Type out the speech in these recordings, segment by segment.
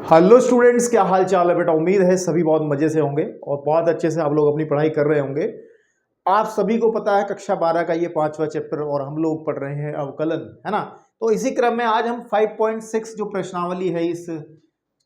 Hello students, क्या हाल चाल है बेटा। उम्मीद है सभी बहुत मजे से होंगे और बहुत अच्छे से आप लोग अपनी पढ़ाई कर रहे होंगे। आप सभी को पता है कक्षा 12 का ये 5वां चैप्टर और हम लोग पढ़ रहे हैं अवकलन, है ना। तो इसी क्रम में आज हम 5.6 जो प्रश्नावली है इस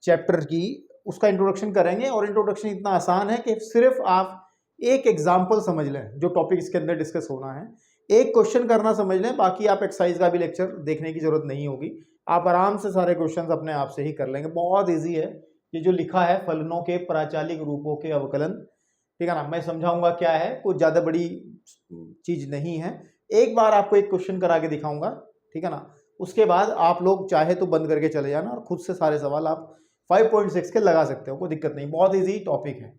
चैप्टर की उसका इंट्रोडक्शन करेंगे। और इंट्रोडक्शन इतना आसान है कि सिर्फ आप एक एग्जाम्पल समझ लें जो टॉपिक इसके अंदर डिस्कस होना है, एक क्वेश्चन करना समझ लें, बाकी आप एक्सरसाइज का भी लेक्चर देखने की जरूरत नहीं होगी। आप आराम से सारे क्वेश्चंस अपने आप से ही कर लेंगे। बहुत इजी है ये जो लिखा है, फलनों के प्राचालिक रूपों के अवकलन, ठीक है ना। मैं समझाऊंगा क्या है, कुछ ज्यादा बड़ी चीज नहीं है। एक बार आपको एक क्वेश्चन करा के दिखाऊंगा, ठीक है ना। उसके बाद आप लोग चाहे तो बंद करके चले जाना और खुद से सारे सवाल आप 5.6 के लगा सकते हो, कोई दिक्कत नहीं, बहुत इजी टॉपिक है।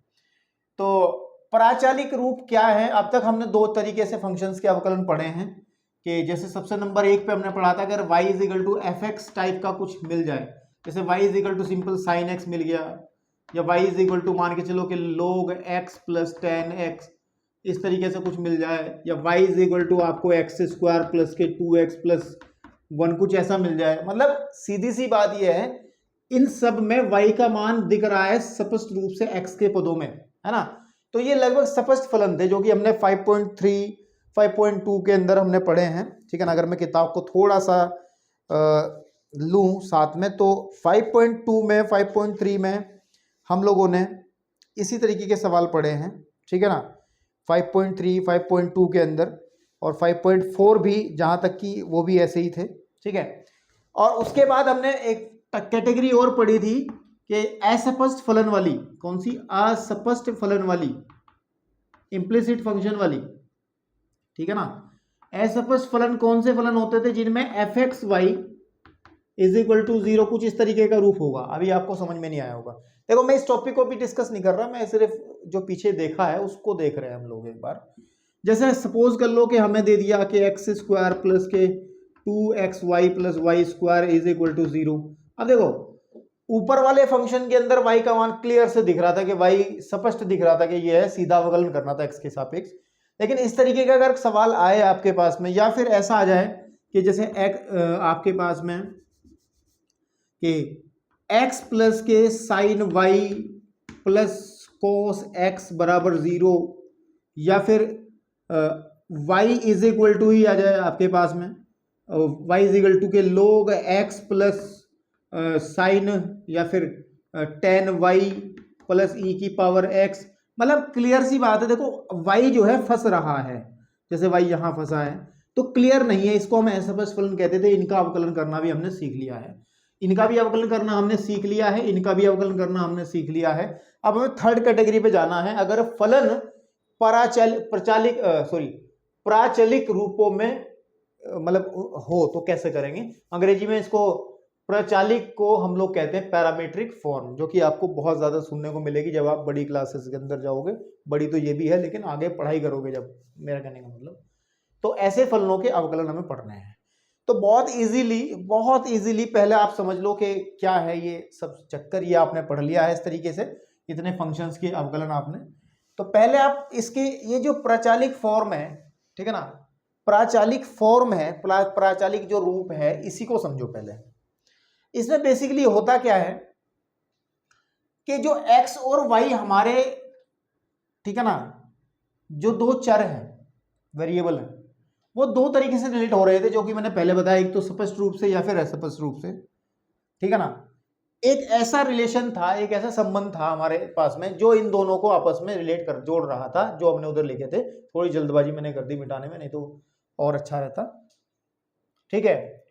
तो प्राचालिक रूप क्या है, अब तक हमने दो तरीके से फंक्शंस के अवकलन पढ़े हैं कि जैसे सबसे नंबर एक पे हमने पढ़ा था अगर y is equal to f x type का कुछ मिल जाए, जैसे y is equal to simple sine x मिल गया, या y इज इक्वल टू मान के चलो कि log x plus ten x, इस तरीके से कुछ मिल जाए, या y इज इक्वल टू आपको एक्स स्क्वायर प्लस के 2x प्लस 1 कुछ ऐसा मिल जाए। मतलब सीधी सी बात यह है, इन सब में y का मान दिख रहा है स्पष्ट रूप से x के पदों में, है ना। तो ये लगभग स्पष्ट फलन थे जो कि हमने 5.3 5.2 के अंदर हमने पढ़े हैं, ठीक है ना। अगर मैं किताब को थोड़ा सा लूँ साथ में, तो 5.2 में 5.3 में हम लोगों ने इसी तरीके के सवाल पढ़े हैं, ठीक है ना। 5.3 5.2 के अंदर और 5.4 भी, जहाँ तक कि वो भी ऐसे ही थे, ठीक है। और उसके बाद हमने एक कैटेगरी और पढ़ी थी कि अस्पष्ट फलन वाली, कौन सी, अस्पष्ट फलन वाली, इम्प्लिसिट फंक्शन वाली, ठीक है ना। अस्पष्ट फलन कौन से फलन होते थे, जिनमें f x y is equal to 0 कुछ इस तरीके का रूप होगा। अभी आपको समझ में नहीं आया होगा। देखो मैं इस टॉपिक को भी डिस्कस नहीं कर रहा, मैं सिर्फ जो पीछे देखा है उसको देख रहे हैं हम लोग एक बार। जैसे सपोज कर लो कि हमें दे दिया कि x square plus k 2xy plus y square is equal to 0। अब देखो ऊपर वाले फंक्शन के अंदर y का मान क्लियर से दिख रहा था कि y स्पष्ट दिख रहा था कि ये है, सीधा अवकलन करना था x के सापेक्ष। लेकिन इस तरीके का अगर सवाल आए आपके पास में, या फिर ऐसा आ जाए कि जैसे आपके पास में कि x plus k sine y plus cos x बराबर 0, या फिर y इज इक्वल टू ही आ जाए आपके पास में y is equal to k log x plus sine या फिर टेन वाई प्लस ई की पावर एक्स। मतलब क्लियर सी बात है, देखो y जो है फंस रहा है, जैसे y यहाँ फंसा है तो क्लियर नहीं है, इसको हम असपष्ट फलन कहते थे। इनका अवकलन करना भी हमने सीख लिया है, इनका भी अवकलन करना हमने सीख लिया है, इनका भी अवकलन करना हमने सीख लिया है। अब हमें थर्ड कैटेगरी पे जाना है। अगर फलन प्राचलिक रूपों में मतलब हो तो कैसे करेंगे। अंग्रेजी में इसको प्राचालिक को हम लोग कहते हैं पैरामीट्रिक फॉर्म, जो कि आपको बहुत ज्यादा सुनने को मिलेगी जब आप बड़ी क्लासेस के अंदर जाओगे। बड़ी तो ये भी है, लेकिन आगे पढ़ाई करोगे जब, मेरा कहने का मतलब। तो ऐसे फलनों के अवकलन हमें पढ़ने हैं। तो बहुत इजीली पहले आप समझ लो कि क्या है ये सब चक्कर, ये आपने पढ़ लिया है इस तरीके से, इतने फंक्शंस के अवकलन आपने। तो पहले आप इसके ये जो प्राचालिक फॉर्म है, ठीक है ना, प्राचालिक फॉर्म है, प्राचालिक जो रूप है, इसी को समझो पहले। इसमें बेसिकली होता क्या है कि जो x और y हमारे, ठीक है ना, जो दो चर हैं, वेरिएबल है, वो दो तरीके से रिलेट हो रहे थे, जो कि मैंने पहले बताया, एक तो स्पष्ट रूप से या फिर अस्पष्ट रूप से, ठीक है ना। एक ऐसा रिलेशन था, एक ऐसा संबंध था हमारे पास में जो इन दोनों को आपस में रिलेट कर जोड़ रहा था, जो हमने उधर लिखे थे। थोड़ी जल्दबाजी मैंने कर दी मिटाने में, नहीं तो और अच्छा रहता, ठीक है।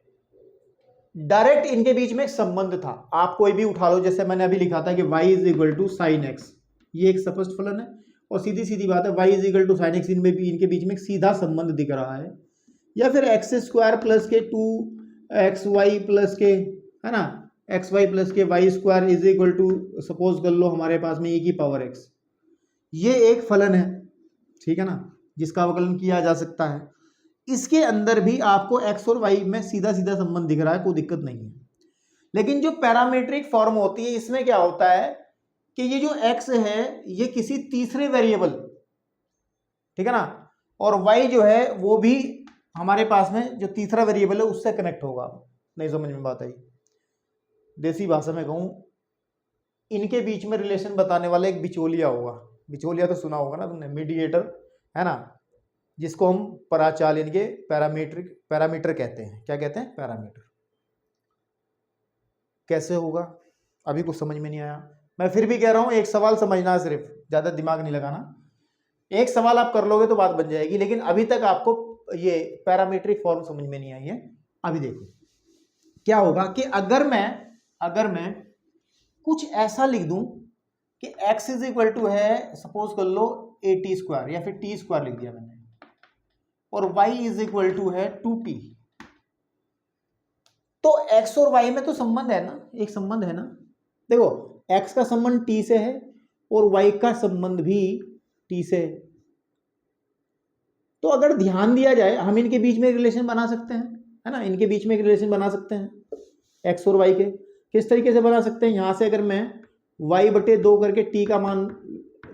डायरेक्ट इनके बीच में एक संबंध था। आप कोई भी उठा लो, जैसे मैंने अभी लिखा था कि y is equal to sine x, ये एक स्पष्ट फलन है, और सीधी सीधी बात है y is equal to sine x, इनमें भी इनके बीच में एक सीधा संबंध दिख रहा है। या फिर x square plus k 2xy plus के, है ना, xy plus k y square is equal to, suppose कर लो हमारे पास में e की पावर x, ये एक फलन है, ठीक है ना, जिसका अवकलन किया जा सकता है। इसके अंदर भी आपको x और y में सीधा सीधा संबंध दिख रहा है, कोई दिक्कत नहीं है। लेकिन जो पैरामीट्रिक फॉर्म होती है, इसमें क्या होता है कि ये जो x है ये किसी तीसरे वेरिएबल, ठीक है ना, और y जो है वो भी हमारे पास में जो तीसरा वेरिएबल है उससे कनेक्ट होगा। नहीं समझ में बात आई, देसी भाषा में कहूं इनके बीच में रिलेशन बताने वाला एक बिचौलिया होगा। बिचौलिया तो सुना होगा ना तुमने, मीडिएटर, है ना, जिसको हम पराचाल इनके पैरामीटर कहते हैं। क्या कहते हैं? पैरामीटर। कैसे होगा अभी कुछ समझ में नहीं आया। मैं फिर भी कह रहा हूं एक सवाल समझना है, सिर्फ ज्यादा दिमाग नहीं लगाना। एक सवाल आप कर लोगे तो बात बन जाएगी, लेकिन अभी तक आपको ये पैरामीट्रिक फॉर्म समझ में नहीं आई है। अभी देखो क्या होगा कि अगर मैं कुछ ऐसा लिख दूं कि x इज इक्वल टू है, सपोज कर लो a² या फिर t² लिख दिया मैंने, और y इज इक्वल टू है 2t, तो x और y में तो संबंध है ना, एक संबंध है ना। देखो x का संबंध t से है और y का संबंध भी t से है। तो अगर ध्यान दिया जाए हम इनके बीच में एक रिलेशन बना सकते हैं, है ना, इनके बीच में एक रिलेशन बना सकते हैं x और y के। किस तरीके से बना सकते हैं? यहां से अगर मैं y/2 करके t का मान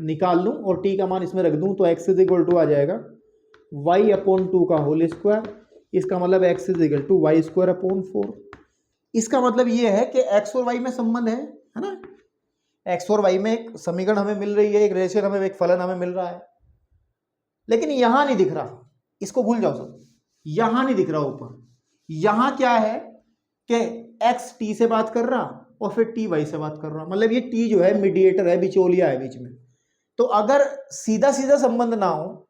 निकाल लूं और t का मान इसमें रख दूं तो x इज इक्वल टू आ जाएगा y/2 का होल स्क्वायर। इसका मतलब x is equal to y²/4। इसका मतलब ये है कि x और y में संबंध है ना, x और y में एक समीकरण हमें मिल रही है, एक रिलेशन हमें, एक फलन हमें मिल रहा है। लेकिन यहां नहीं दिख रहा, इसको भूल जाओ सब, यहां नहीं दिख रहा ऊपर। यहां क्या है कि x t से बात कर रहा और फिर t y से बात कर रहा, मतलब ये t जो है मीडिएटर है, बिचौलिया है बीच में। तो अगर सीधा सीधा संबंध ना हो,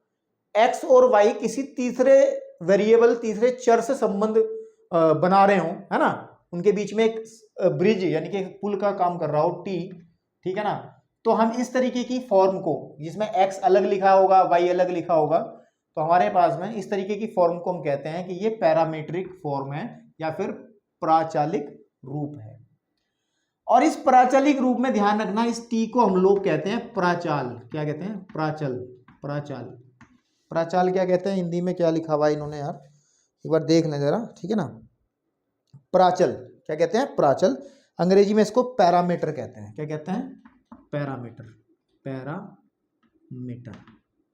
x और y किसी तीसरे वेरिएबल, तीसरे चर से संबंध बना रहे हो, है ना, उनके बीच में एक ब्रिज यानी कि पुल का काम कर रहा हो t, ठीक है ना, तो हम इस तरीके की फॉर्म को, जिसमें x अलग लिखा होगा y अलग लिखा होगा, तो हमारे पास में इस तरीके की फॉर्म को हम कहते हैं कि ये पैरामीट्रिक फॉर्म है या फिर प्राचालिक रूप है। और इस प्राचालिक रूप में ध्यान रखना, इस t को हम लोग कहते हैं प्राचाल। क्या कहते हैं? प्राचल, प्राचाल। प्राचाल क्या कहते हैं? हिंदी में क्या लिखा हुआ है इन्होंने यार, एक बार देख लें जरा, ठीक है ना। प्राचल क्या कहते हैं? प्राचल। अंग्रेजी में इसको पैरामीटर कहते हैं। क्या कहते हैं? पैरामीटर, पैरामीटर,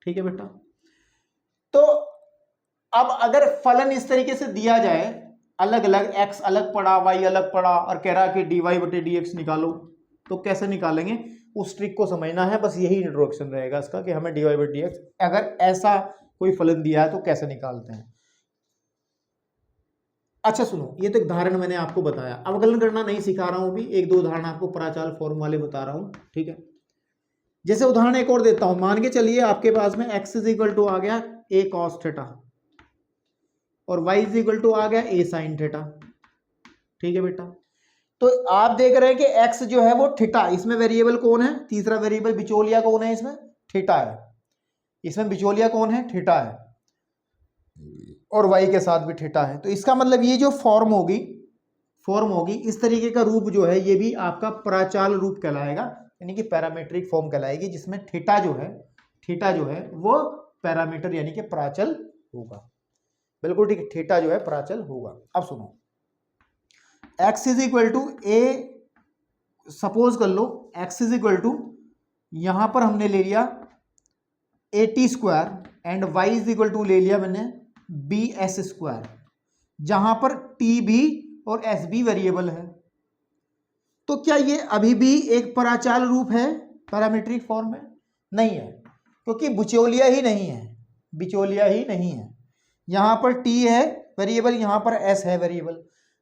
ठीक है बेटा। तो अब अगर फलन इस तरीके से दिया जाए, अलग अलग, x अलग पड़ा, y अलग पड़ा, और कह रहा कि dy/dx निकालो, तो कैसे निकालेंगे उस ट्रिक को समझना है। बस यही इंट्रोडक्शन रहेगा इसका कि हमें dy/dx अगर ऐसा कोई फलन दिया है तो कैसे निकालते हैं। अच्छा सुनो, ये तो एक उदाहरण मैंने आपको बताया, अवकलन करना नहीं सिखा रहा हूं, भी एक दो उदाहरण आपको प्राचाल फॉर्म वाले बता रहा हूं, ठीक है। जैसे उदाहरण एक और देता हूं, मान के चलिए आपके पास में x इज इक्वल टू आ गया a cos थीटा और y इज इक्वल टू आ गया a sin थीटा, ठीक है बेटा। तो आप देख रहे हैं कि x जो है वो थीटा, इसमें वेरिएबल कौन है? तीसरा वेरिएबल बिचौलिया कौन है? इसमें थीटा है। इसमें बिचौलिया कौन है? थीटा है, और y के साथ भी थीटा है। तो इसका मतलब ये जो फॉर्म होगी इस तरीके का रूप जो है, ये भी आपका प्राचाल रूप कहलाएगा, यानी कि पैरामीट्रिक फॉर्म कहलाएगी, जिसमें थीटा जो है वो पैरामीटर यानी कि प्राचल होगा। बिल्कुल ठीक, थीटा जो है प्राचल होगा। अब सुनो, x is equal to a, suppose कर लो x इज इक्वल टू, यहां पर हमने ले लिया at² and y is equal to ले लिया मैंने bs², जहां पर t भी और s भी वेरिएबल है। तो क्या ये अभी भी एक प्राचाल रूप है, पैरामीट्रिक फॉर्म है? नहीं है, क्योंकि बिचौलिया ही नहीं है। यहां पर t है वेरिएबल, यहां पर s है वेरिएबल,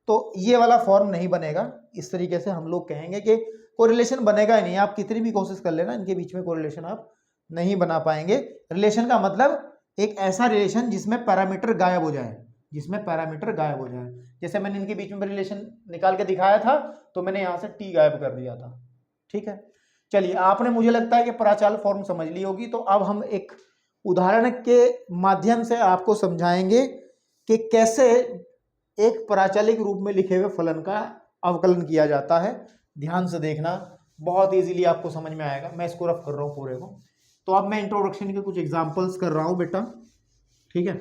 तो ये वाला फॉर्म नहीं बनेगा। इस तरीके से हम लोग कहेंगे कि कोरिलेशन बनेगा ही नहीं। आप कितनी भी कोशिश कर लेना, इनके बीच में कोरिलेशन आप नहीं बना पाएंगे। रिलेशन का मतलब एक ऐसा रिलेशन जिसमें पैरामीटर गायब हो जाए, जैसे मैंने इनके बीच में रिलेशन निकाल के दिखाया था, तो मैंने यहां से t गायब कर दिया था, ठीक है। चलिए, आपने, मुझे लगता है कि प्राचाल फॉर्म समझ ली होगी। तो अब हम एक उदाहरण के माध्यम से आपको समझाएंगे कि कैसे एक प्राचालिक रूप में लिखे हुए फलन का अवकलन किया जाता है। ध्यान से देखना, बहुत इजीली आपको समझ में आएगा। मैं इसको रफ कर रहा हूँ पूरे को। तो अब मैं इंट्रोडक्शन के कुछ एग्जांपल्स कर रहा हूँ बेटा, ठीक है।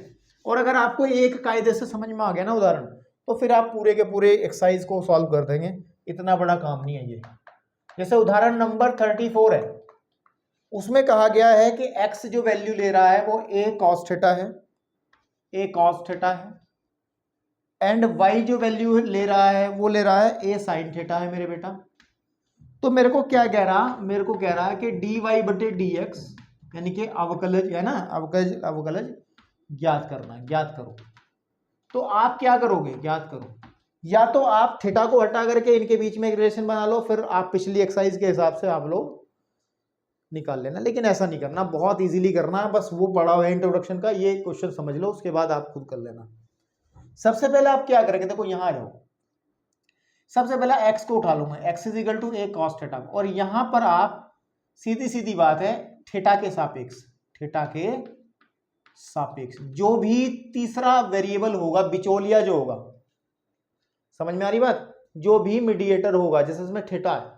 और अगर आपको एक कायदे से समझ में आ गया ना उदाहरण, तो फिर आप पूरे के पूरे एक्सरसाइज को सॉल्व कर देंगे। इतना बड़ा काम नहीं है ये। जैसे उदाहरण नंबर 34 है, उसमें कहा गया है कि x जो वैल्यू ले रहा है वो a cos थीटा है, एंड y जो वैल्यू ले रहा है वो ले रहा है a sin थीटा है मेरे बेटा। तो मेरे को क्या कह रहा, मेरे को कह रहा है कि dy बटे dx यानी कि अवकलज है ना, अवकलज अवकलज ज्ञात करना, ज्ञात करो। तो आप क्या करोगे, ज्ञात करो, या तो आप थीटा को हटा करके इनके बीच में एक रिलेशन बना लो, फिर आप पिछली एक्सरसाइज के हिसाब से आप लोग निकाल लेना, लेकिन ऐसा नहीं करना, बहुत इजीली करना है, बस वो पढ़ा हुआ है इंट्रोडक्शन का, ये क्वेश्चन समझ लो, उसके बाद आप खुद कर लेना। सबसे पहले आप क्या करेंगे, देखो यहां आ जाओ, सबसे पहले x को उठा लूंगा, x is equal to a cos theta, और यहां पर आप सीधी सीधी बात है थीटा के सापेक्ष, थीटा के सापेक्ष जो भी तीसरा वेरिएबल होगा, बिचौलिया जो होगा, समझ में आ रही बात, जो भी मीडिएटर होगा, जैसे इसमें थीटा है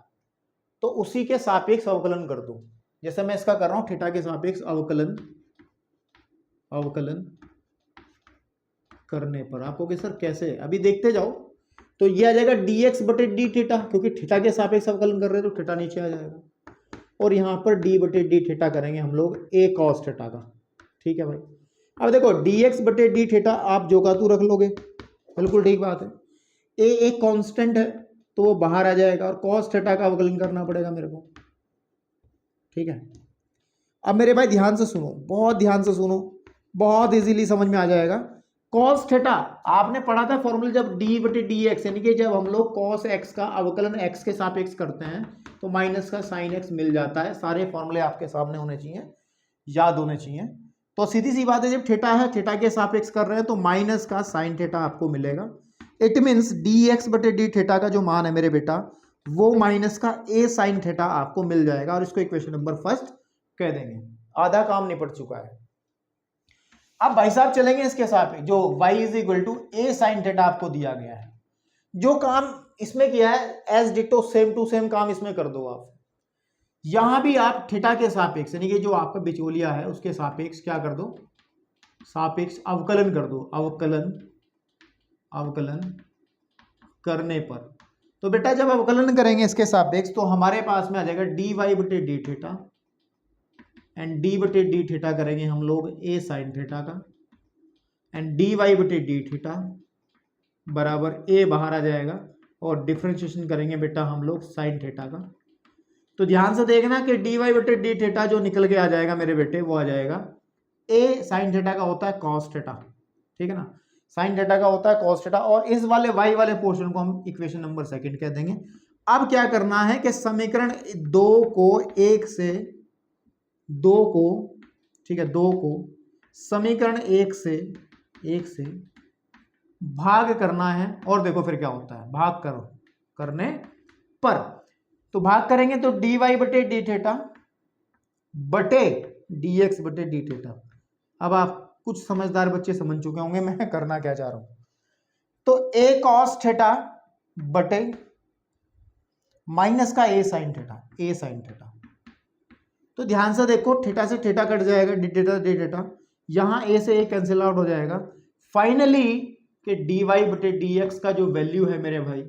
तो उसी के सापेक्ष अवकलन कर दो, जैसे मैं इसका कर रहा हूं थीटा के सापेक्ष अवकलन, अवकलन करने पर आपको कि सर कैसे, अभी देखते जाओ, तो ये आ जाएगा dx बटे डी थीटा, क्योंकि थीटा के सापेक्ष अवकलन कर रहे हैं तो थीटा नीचे आ जाएगा, और यहां पर d बटे डी थीटा करेंगे हम लोग a cos थीटा का, ठीक है भाई। अब देखो dx बटे डी थीटा आप जो का तू रख लोगे, बिल्कुल ठीक बात है, a एक कांस्टेंट है तो वो बाहर आ जाएगा, और cos थीटा का अवकलन करना पड़ेगा मेरे को, ठीक है। अब मेरे भाई ध्यान से सुनो, बहुत ध्यान से सुनो, बहुत इजीली समझ में आ जाएगा। cos थीटा आपने पढ़ा था फॉर्मूला, जब d बटे डी एक्स, यानी कि जब हम लोग cos x का अवकलन x के सापेक्ष करते हैं तो माइनस का sin x मिल जाता है। सारे फॉर्मूले आपके सामने होने चाहिए, याद होने चाहिए। तो सीधी सी बात है, जब थीटा है, थीटा के सापेक्ष कर रहे हैं तो माइनस का sin थीटा आपको मिलेगा। इट मीन्स dx बटे डी थीटा का जो मान है मेरे बेटा, वो माइनस का a sin थीटा आपको मिल जाएगा, और इसको इक्वेशन नंबर फर्स्ट कह देंगे। आधा काम निपट चुका है। अब भाई साहब चलेंगे इसके साथ, जो y is equal to A sine theta आपको दिया गया है, जो काम इसमें किया है as ditto same to same काम इसमें कर दो आप। यहां भी आप थीटा के सापेक्ष, यानी कि जो आपका बिचौलिया है उसके सापेक्ष क्या कर दो, सापेक्ष अवकलन कर दो, अवकलन, अवकलन करने पर। तो बेटा जब अवकलन करेंगे इसके सापेक्ष तो हमारे पास में आ जाएगा dy बटे डी थीटा, एंड d बटे डी थीटा करेंगे हम लोग a साइन थीटा का, एंड dy बटे डी थीटा बराबर a बाहर आ जाएगा, और डिफरेंशिएशन करेंगे बेटा हम लोग साइन थीटा का। तो ध्यान से देखना कि dy बटे डी थीटा जो निकल के आ जाएगा मेरे बेटे, वो आ जाएगा a साइन थीटा का होता है cos थीटा, ठीक है ना, साइन थीटा का होता है cos थीटा, और इस वाले y वाले पोर्शन को हम इक्वेशन नंबर सेकंड कह देंगे। अब क्या करना है कि समीकरण 2 को 1 से, 2 को, ठीक है, 2 को समीकरण 1 से भाग करना है, और देखो फिर क्या होता है, भाग करो करने पर। तो भाग करेंगे तो dy बटे डी थीटा बटे dx बटे डी थीटा। अब आप कुछ समझदार बच्चे समझ चुके होंगे मैं करना क्या चाह रहा हूं। तो a cos थीटा बटे माइनस का a sin theta, a sin theta. तो ध्यान से देखो, थीटा से थीटा कट जाएगा, डी थीटा डी थीटा, यहां a से a कैंसिल आउट हो जाएगा। फाइनली कि dy बटे dx का जो वैल्यू है मेरे भाई,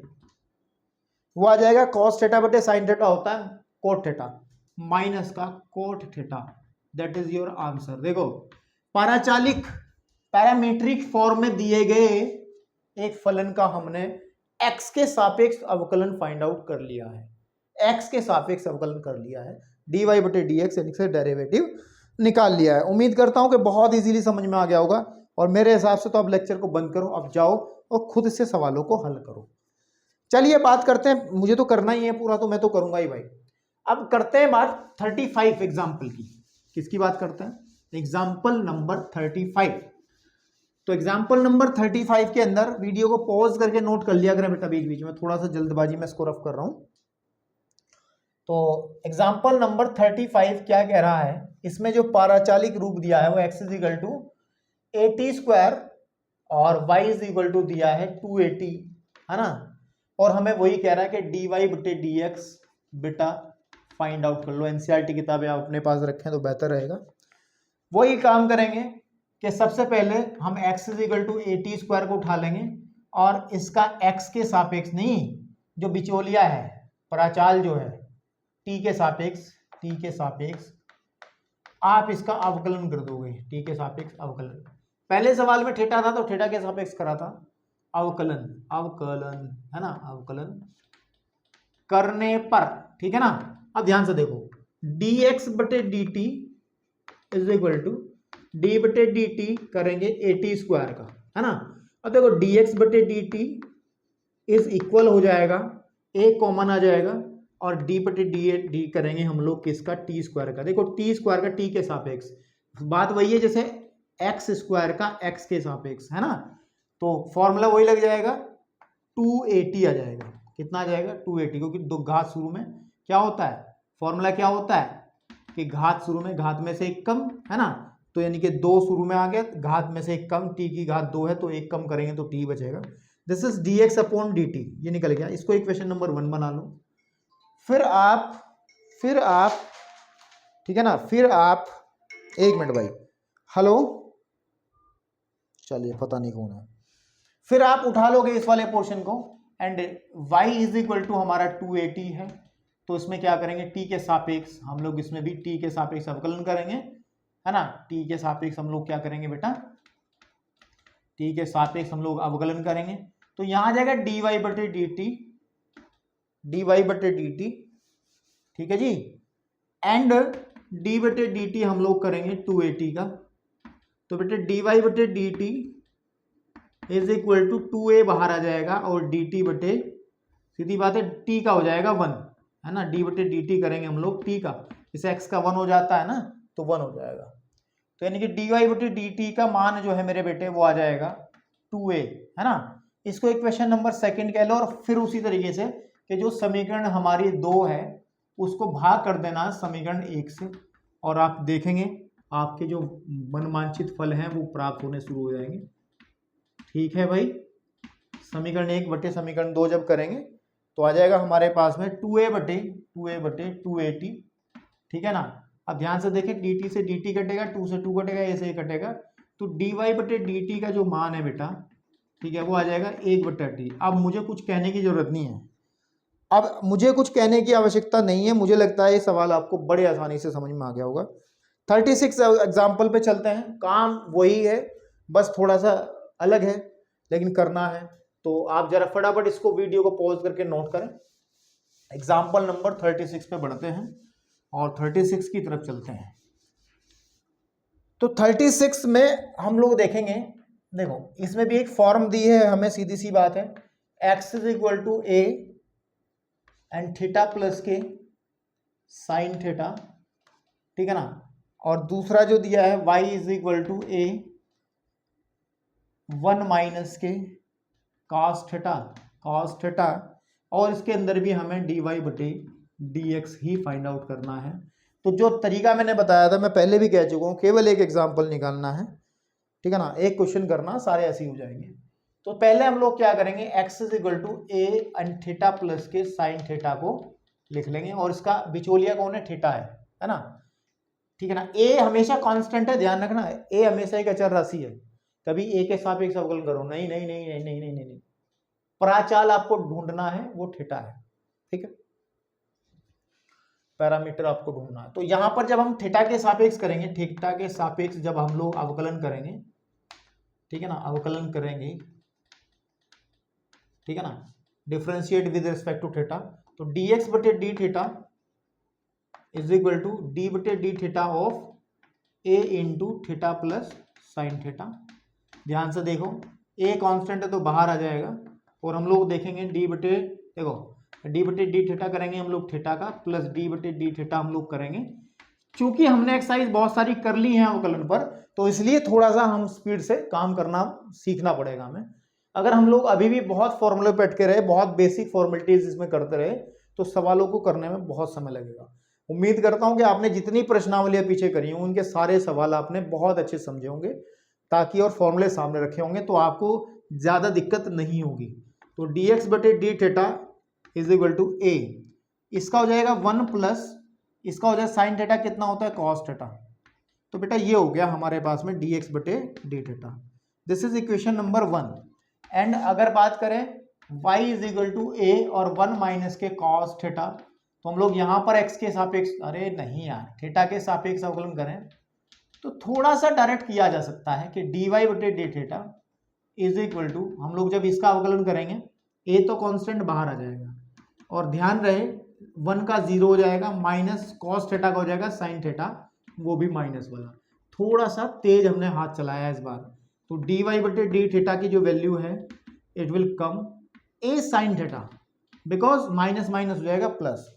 वो आ जाएगा cos थीटा बटे sin थीटा होता है cot थीटा, माइनस का cot theta, that is your answer. देखो पाराचालिक पैरामीट्रिक फॉर्म में दिए गए एक फलन का हमने x के सापेक्ष अवकलन फाइंड आउट कर लिया है, x के सापेक्ष अवकलन कर लिया है, dy बटे dx यानी से डेरिवेटिव निकाल लिया है। उम्मीद करता हूं कि बहुत इजीली समझ में आ गया होगा, और मेरे हिसाब से तो अब लेक्चर को बंद करो, अब जाओ और खुद से सवालों को हल करो। चलिए बात करते हैं, मुझे तो करना ही है पूरा, तो मैं तो करूंगा ही भाई। अब करते हैं बात 35 एग्जाम्पल की। किसकी बात करते हैं, एग्जाम्पल नंबर 35। तो एग्जाम्पल नंबर 35 के अंदर वीडियो को पॉज करके नोट कर लिया करें बेटा, बीच बीच में थोड़ा सा जल्दबाजी में इसको रफ कर रहा हूं। तो एग्जाम्पल नंबर 35 क्या कह रहा है, इसमें जो पाराचालिक रूप दिया है वो x is equal to 80 square और y इज इक्वल टू दिया है 280, है ना, और हमें वही कह रहा है कि dy बटे dx बेटा फाइंड आउट कर लो। एनसीईआरटी किताबें आप अपने पास रखें तो बेहतर रहेगा। वही काम करेंगे कि सबसे पहले हम x is equal to 80 square को उठा लेंगे, और इसका x के सापेक्ष नहीं, जो बिचौलिया है पराचाल जो है t के सापेक्ष आप इसका अवकलन कर दोगे, t के सापेक्ष अवकलन। पहले सवाल में थीटा था तो थीटा के सापेक्ष करा था, अवकलन, अवकलन है ना, अवकलन करने पर, ठीक है ना। अब ध्यान से देखो, dx बटे dt is equal to D बटे डी टी करेंगे ए टी स्क्वायर का, है ना। अब देखो dx बटे dt इज इक्वल हो जाएगा, ए कॉमन आ जाएगा, और डी बटे डी करेंगे हम लोग किसका, टी स्क्वायर का। देखो टी स्क्वायर का टी के सापेक्ष, बात वही है जैसे एक्स स्क्वायर का एक्स के सापेक्ष, है ना। तो फॉर्मूला वही लग जाएगा, 280 आ जाएगा। कितना आ जाएगा, 280, क्योंकि दो घात शुरू में क्या होता है, फॉर्मूला क्या होता है कि घात शुरू में, घात में से एक कम, है ना। तो यानी कि 2 शुरू में आ गया, घात में से एक कम, टी की घात 2 है तो एक कम करेंगे तो टी बचेगा। This is dx upon dt, ये निकल गया। इसको इक्वेशन नंबर 1 बना लो। फिर आप ठीक है ना, फिर आप, एक मिनट भाई, हेलो, चलिए पता नहीं कौन है। फिर आप उठा लोगे इस वाले पोर्शन को, and y is equal to हमारा 280 है, तो इसमें क्या करेंगे, t के सापेक्ष हम लोग इसमें भी t के सापेक्ष अवकलन करेंगे, है ना। t के सापेक्ष हम लोग क्या करेंगे बेटा, t के सापेक्ष हम लोग अवकलन करेंगे। तो यहां आ जाएगा dy बटे dt, ठीक है जी। एंड d बटे dt हम लोग करेंगे 280 का, तो बेटे dy बटे dt is equal to 2a बाहर आ जाएगा, और dt बटे, सीधी बात है, t का हो जाएगा 1, है ना। d बटे dt करेंगे हम लोग t का, इस x का 1 हो जाता है ना, तो 1 हो जाएगा। तो यानी कि dy बटे dt का मान जो है मेरे बेटे वो आ जाएगा 2a, है ना। इसको इक्वेशन नंबर 2 कह लो। और फिर उसी तरीके से कि जो समीकरण हमारी 2 है उसको भाग कर देना है समीकरण 1 से, और आप देखेंगे आपके जो मनमांछित फल हैं वो प्राप्त होने शुरू हो जाएंगे। ठीक है भाई, समीकरण 1 बटे समीकरण 2 जब करेंगे तो आ जाएगा हमारे पास में 2a बटे 280, ठीक है ना। अब ध्यान से देखें, dt से dt कटेगा, 2 से 2 कटेगा, a से a कटेगा, तो dy बटे dt का जो मान है बेटा, ठीक है, वो आ जाएगा 1 बटे टी। अब मुझे कुछ कहने की जरूरत नहीं है, अब मुझे कुछ कहने की आवश्यकता नहीं है। मुझे लगता है ये सवाल आपको बड़े आसानी से समझ में आ गया होगा। 36 एग्जाम्पल पे चलते हैं। काम वही है, बस थोड़ा सा अलग है, लेकिन करना है। तो आप जरा फटाफट इसको वीडियो को पॉज करके नोट करें। एग्जाम्पल नंबर 36 पे बढ़ते हैं और 36 की तरफ चलते हैं। तो 36 में हम लोग देखेंगे, देखो इसमें भी एक फॉर्म दी है हमें, सीधी सी बात है, x is equal to a and theta plus k sine theta, ठीक है ना। और दूसरा जो दिया है y is equal to a 1 minus k cos theta, और इसके अंदर भी हमें dy बटे dx ही फाइंड आउट करना है। तो जो तरीका मैंने बताया था, मैं पहले भी कह चुका हूं, केवल एक एग्जांपल निकालना है, ठीक है ना, एक क्वेश्चन करना, सारे ऐसे ही हो जाएंगे। तो पहले हम लोग क्या करेंगे, x is equal to a and theta plus k sine theta को लिख लेंगे, और इसका बिचौलिया कौन है, थीटा है ना, ठीक है ना। a हमेशा कांस्टेंट है, ध्यान रखना, a हमेशा एक अचर राशि है, कभी a के सापेक्ष अवकलन करो, नहीं नहीं नहीं नहीं नहीं नहीं नहीं, प्राचाल आपको ढूंढना है, वो थीटा है, ठीक है, पैरामीटर आपको ढूंढना है। तो यहां पर जब हम थीटा के सापेक्ष करेंगे, थीटा के सापेक्ष जब हम लोग अवकलन करेंगे, ठीक है ना, अवकलन करेंगे, ठीक है ना, differentiate with respect to theta, तो dx बटे D theta is equal to D बटे D theta of a into theta plus sine theta. ध्यान से देखो, a कांस्टेंट है तो बाहर आ जाएगा, और हम लोग देखेंगे डी बटे, देखो डी बटे डी थीटा करेंगे हम लोग थीटा का, प्लस डी बटे डी थीटा हम लोग करेंगे। चूंकि हमने एक्सरसाइज बहुत सारी कर ली है अवकलन पर, तो इसलिए थोड़ा सा हम स्पीड से काम करना सीखना पड़ेगा हमें। अगर हम लोग अभी भी बहुत फॉर्मूले पे अटके रहे, बहुत बेसिक फॉर्मेलिटीज इसमें करते रहे, तो सवालों को करने में बहुत समय लगेगा। उम्मीद करता हूं कि आपने जितनी प्रश्नावलियां पीछे करी हों उनके सारे सवाल आपने बहुत अच्छे समझे होंगे, ताकि और फॉर्मूले सामने रखे होंगे, तो आपको ज्यादा दिक्कत नहीं होगी। तो dx बटे D theta is equal to a, इसका हो जाएगा 1 प्लस, इसका हो जाएगा साइन थीटा कितना होता है, cos थीटा। तो बेटा ये हो गया हमारे पास में dx बटे D theta, this is equation number 1। And अगर बात करें y is equal to a और 1 माइनस के cos थीटा, तो हम लोग यहाँ पर x के सापेक्ष, अरे नहीं यार, थीटा के सापेक्ष अवकलन करें तो थोड़ा सा डायरेक्ट किया जा सकता है कि dy बटे D theta is equal to, हम लोग जब इसका अवकलन करेंगे a तो कांस्टेंट बाहर आ जाएगा, और ध्यान रहे 1 का 0 हो जाएगा, माइनस कॉस थीटा का हो जाएगा साइन थीटा, वो भी माइनस वाला। थोड़ा सा तेज हमने हाथ चलाया इस बार। तो डी वाई बटे डी थीटा की जो वैल्यू है it will come A sine theta, because minus minus हो जाएगा प्लस।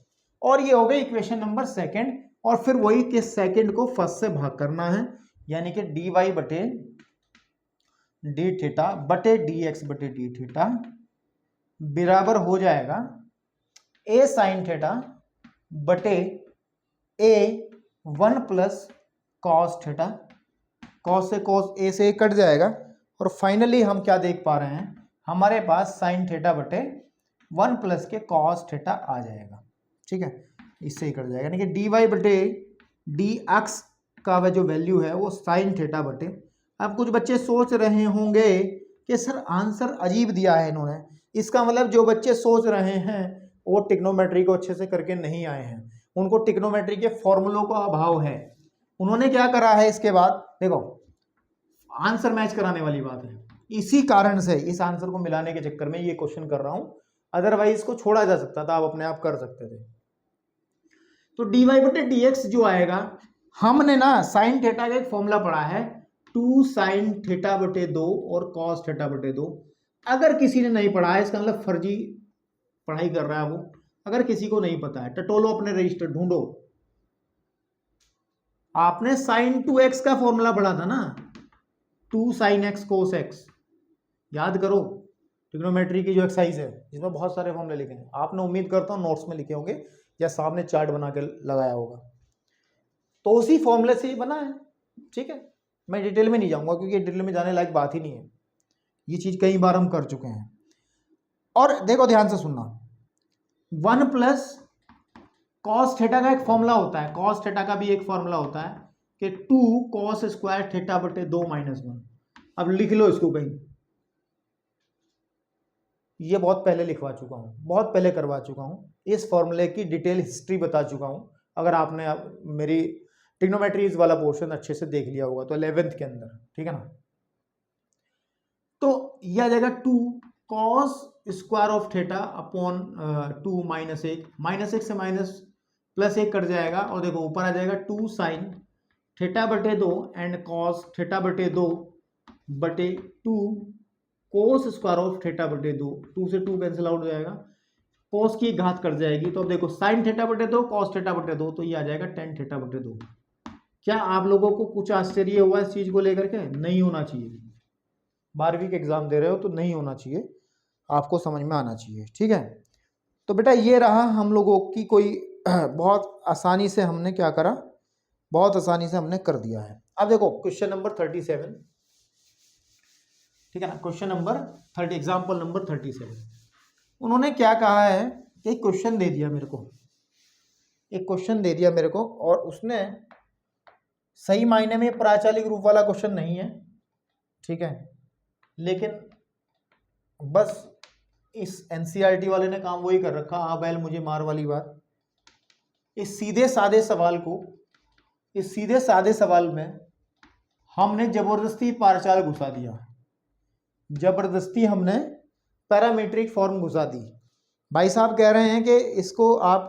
और ये हो गई इक्वेशन नंबर सेकंड। और फिर वही कि सेकंड को फर्स्ट से भाग करना है, यानी कि डी वाई बटे डी थीटा बटे डी एक्स बटे डी थीटा बराबर हो जाएगा ए साइन थीटा बटे ए 1 प्लस कॉस थीटा। कॉस से कॉस ए से कट जाएगा और फाइनली हम क्या देख पा रहे हैं, हमारे पास साइन थीटा बटे 1 प्लस के कॉस थीटा आ जाएगा। ठीक है, इससे ही कट जाएगा, यानी कि डी वाई बटे डी एक्स का जो वैल्यू है वो साइन थीटा बटे। अब कुछ बच्चे सोच रहे होंगे कि सर आंसर अजीब दिया है इन्होंने, इसका मतलब जो बच्चे सोच रहे हैं वो टिग्नोमेट्री को अच्छे से करके नहीं आए हैं, उनको टिग्नोमेट्री के फॉर्मूलों का अभाव है। उन्होंने क्या करा है इसके बाद, देखो आंसर मैच कराने वाली बात है, इसी कारण से इस आंसर को मिलाने के चक्कर में ये क्वेश्चन कर रहा हूं, अदरवाइज इसको छोड़ा जा सकता था, आप अपने आप कर सकते थे। तो डी वाई बटे डी एक्स जो आएगा, हमने ना साइन थीटा का एक फॉर्मूला पढ़ा है 2 साइन थीटा बटे 2 और कॉस थीटा बटे 2। अगर किसी ने नहीं पढ़ा है, इसका मतलब फर्जी पढ़ाई कर रहा है वो। अगर किसी को नहीं पता है, टटोलो अपने रजिस्टर ढूंढो। आपने साइन 2x का फॉर्मूला पढ़ा था ना, 2 साइन एक्स कोस एक्स, याद करो। ट्रिग्नोमेट्री की जो एक्सरसाइज है जिसमें बहुत सारे फॉर्मूले लिखे हैं, आपने उम्मीद करता हूँ नोट्स में लिखे होंगे या सामने चार्ट बना के लगाया होगा, तो उसी फॉर्मूले से ही बना है। ठीक है, मैं डिटेल में नहीं जाऊंगा क्योंकि डिटेल में जाने लायक बात ही नहीं है, ये चीज कई बार हम कर चुके हैं। और देखो ध्यान से सुनना, 1 प्लस कॉस थीटा का एक फॉर्मूला होता है, कॉस थीटा का भी एक फॉर्मूला होता है कि 2 कॉस स्क्वायर थीटा बटे 2 माइनस 1। अब लिख लो इसको कहीं, ये बहुत पहले लिखवा चुका हूँ, बहुत पहले करवा चुका हूँ, इस फॉर्मूले की डिटेल हिस्ट्री बता चुका हूँ। अगर आपने मेरी ट्रिग्नोमेट्रीज वाला पोर्शन अच्छे से देख लिया होगा तो 11th के अंदर, ठीक है ना। तो यह आ जाएगा 2 cos square of theta upon 2 minus 1, minus 1 से माइनस प्लस 1 कट जाएगा, और देखो ऊपर आ जाएगा 2 साइन थीटा बटे 2 एंड कॉस थीटा बटे 2 बटे 2 कोस स्क्वायर ऑफ थीटा बटे 2। 2 से 2 कैंसिल आउट हो जाएगा, कोस की घात कट जाएगी। तो अब देखो साइन थीटा बटे 2 कॉस थीटा बटे 2, तो ये आ जाएगा टेन थीटा बटे 2। क्या आप लोगों को कुछ आश्चर्य हुआ इस चीज को लेकर के? नहीं होना चाहिए, 12वीं के एग्जाम दे रहे हो तो नहीं होना चाहिए, आपको समझ में आना चाहिए। ठीक है, तो बेटा ये रहा हम लोगों की कोई बहुत आसानी से हमने क्या करा, बहुत आसानी से हमने कर दिया है। अब देखो क्वेश्चन नंबर 37, ठीक है ना, क्वेश्चन नंबर 30, एग्जाम्पल नंबर 37। उन्होंने क्या कहा है, एक क्वेश्चन दे दिया मेरे को, एक क्वेश्चन दे दिया मेरे को, और उसने सही मायने में प्राचालिक रूप वाला क्वेश्चन नहीं है, ठीक है, लेकिन बस इस एनसीईआरटी वाले ने काम वही कर रखा, हाँ बैल मुझे मार वाली बात। इस सीधे साधे सवाल को, इस सीधे साधे सवाल में हमने जबरदस्ती पारचाल घुसा दिया, जबरदस्ती हमने पैरामीट्रिक फॉर्म घुसा दी। भाई साहब कह रहे हैं कि इसको आप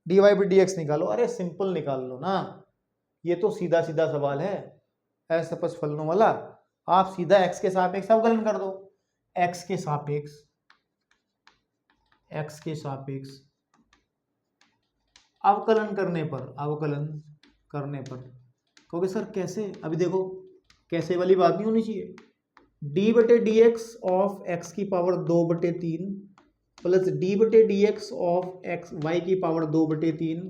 d y by d x निकालो, अरे सिंपल निकाल लो ना, ये तो सीधा सीधा सवाल है, असपस फलनों वाला। आप सीधा एक्स के सापेक्ष अवकलन कर दो, एक्स के सापेक्ष, एक्स के सापेक्ष अवकलन करने पर, अवकलन करने पर कहोगे सर कैसे? अभी देखो कैसे वाली बात नहीं होनी चाहिए। डी बटे डी एक्स ऑफ एक्स की पावर 2/3 प्लस डी बटे D X of X Y की power 2/3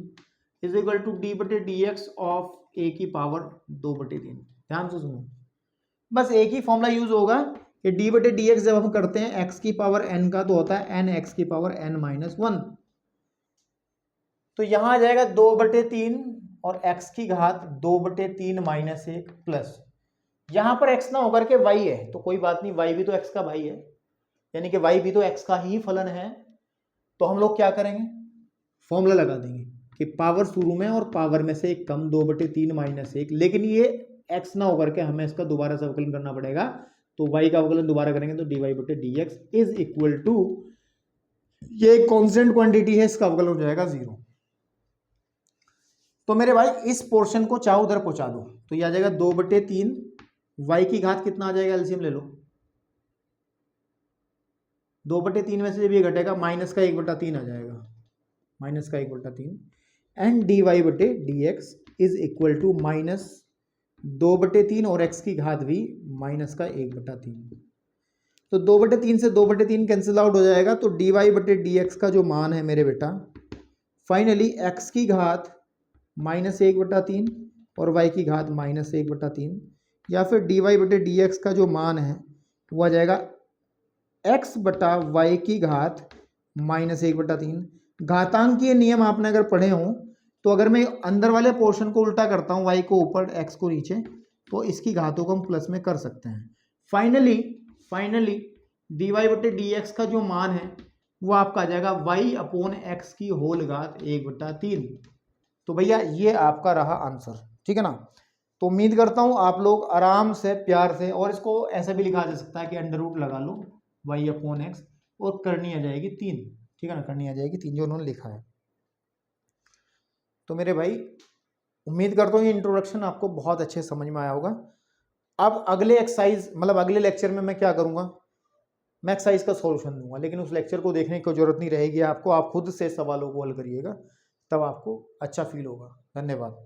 is equal to D बटे डी एक्स ऑफ ए की पावर 2/3। ध्यान से सुनो, बस एक ही फॉर्मूला यूज होगा कि डी बटे डी एक्स जब हम करते हैं एक्स की पावर एन का तो होता है एन एक्स की पावर एन माइनस 1। तो यहां आ जाएगा 2/3 और x की घात 2/3 माइनस 1 प्लस, यहां पर x ना होकर के y है, तो कोई बात नहीं, y भी तो x का भाई है, यानी कि y भी तो x का ही फलन है। तो हम लोग क्या करेंगे, फॉर्मूला लगा देंगे कि पावर शुरू में और पावर में से एक कम 2/3 माइनस 1, लेकिन ये x ना होकर के हमें इसका दोबारा से अवकलन करना पड़ेगा। तो y का अवकलन दोबारा करेंगे तो dy बटे D x is equal to ये एक कांस्टेंट क्वांटिटी है, इसका अवकलन हो जाएगा 0। तो मेरे भाई इस पोर्शन को चाहो उधर पहुंचा दो, तो ये आ जाएगा 2/3 वाई की घात कितना आ जाएगा, एलसीएम ले लो। 2/3 में से जब ये घटेगा माइनस का 1/3 आ जाएगा, माइनस का 1/3 एंड डी वाई बटे D x is equal to minus 2/3 और x की घात भी माइनस का 1/3। तो 2/3 से 2/3 कैंसिल आउट हो जाएगा, तो डी वाई बटे डी एक्स का जो मान है मेरे बेटा फाइनली x की घात -1/3 और y की घात -1/3, या फिर डी वाई बटे डी एक्स का जो मान है वो आ जाएगा x बटा वाई की घात -1/3। घातांकीय नियम आपने अगर पढ़े हों तो अगर मैं अंदर वाले पोर्शन को उल्टा करता हूँ, y को ऊपर x को नीचे, तो इसकी घातों को हम प्लस में कर सकते हैं। फाइनली डी वाई बटे डी एक्स का जो मान है वो आपका आ जाएगा y/x की होल घात 1/3। तो भैया ये आपका रहा आंसर, ठीक है ना। तो उम्मीद करता हूँ आप लोग आराम से प्यार से, और इसको ऐसा भी लिखा जा सकता है कि अंडर रूट लगा लो y/x और करनी आ जाएगी 3, ठीक है ना, करनी आ जाएगी 3 जो उन्होंने लिखा है। तो मेरे भाई उम्मीद करता हूँ ये इंट्रोडक्शन आपको बहुत अच्छे समझ में आया होगा। अब अगले एक्सरसाइज मतलब अगले लेक्चर में मैं क्या करूँगा, मैं एक्सरसाइज का सॉल्यूशन दूंगा, लेकिन उस लेक्चर को देखने की जरूरत नहीं रहेगी आपको, आप खुद से सवालों को हल करिएगा, तब आपको अच्छा फील होगा। धन्यवाद।